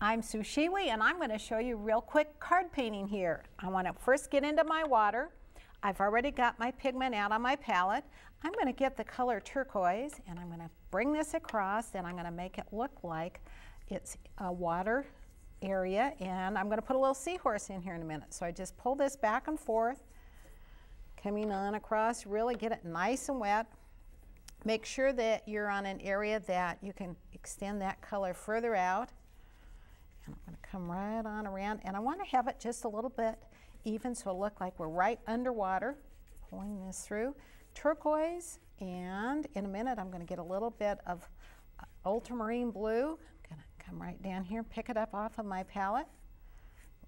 I'm Sue Scheewe, and I'm going to show you real quick card painting here. I want to first get into my water. I've already got my pigment out on my palette. I'm going to get the color turquoise, and I'm going to bring this across, and I'm going to make it look like it's a water area, and I'm going to put a little seahorse in here in a minute. So I just pull this back and forth, coming on across, really get it nice and wet. Make sure that you're on an area that you can extend that color further out. And I'm going to come right on around, and I want to have it just a little bit even so it'll look like we're right underwater. Pulling this through. Turquoise, and in a minute I'm going to get a little bit of ultramarine blue. I'm going to come right down here, pick it up off of my palette.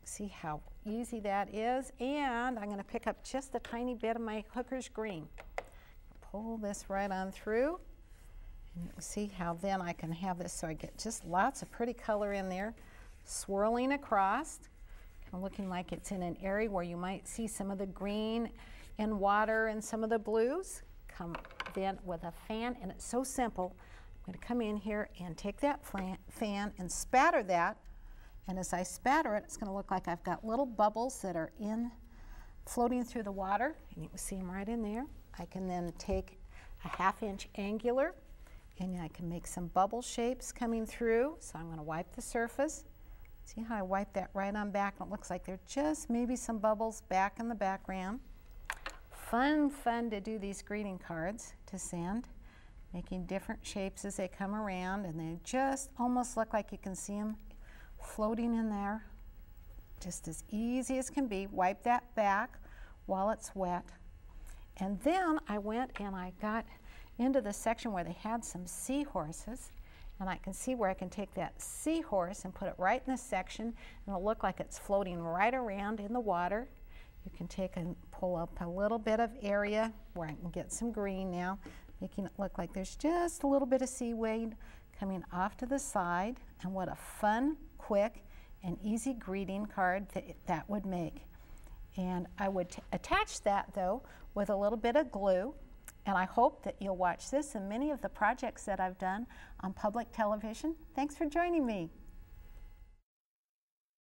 See how easy that is, and I'm going to pick up just a tiny bit of my Hooker's green. Pull this right on through, and you can see how then I can have this so I get just lots of pretty color in there, swirling across, kind of looking like it's in an area where you might see some of the green and water and some of the blues. Come then with a fan, and it's so simple. I'm going to come in here and take that fan and spatter that, and as I spatter it, it's going to look like I've got little bubbles that are floating through the water, and you can see them right in there. I can then take a 1/2 inch angular, and I can make some bubble shapes coming through. So I'm going to wipe the surface. See how I wipe that right on back, and it looks like there's just maybe some bubbles back in the background. Fun to do these greeting cards to send, making different shapes as they come around, and they just almost look like you can see them floating in there. Just as easy as can be. Wipe that back while it's wet. And then I went and I got into the section where they had some seahorses, and I can see where I can take that seahorse and put it right in this section, and it'll look like it's floating right around in the water. You can take and pull up a little bit of area where I can get some green now, making it look like there's just a little bit of seaweed coming off to the side. And what a fun, quick, and easy greeting card that would make. And I would attach that though with a little bit of glue, and I hope that you'll watch this and many of the projects that I've done on public television. Thanks for joining me.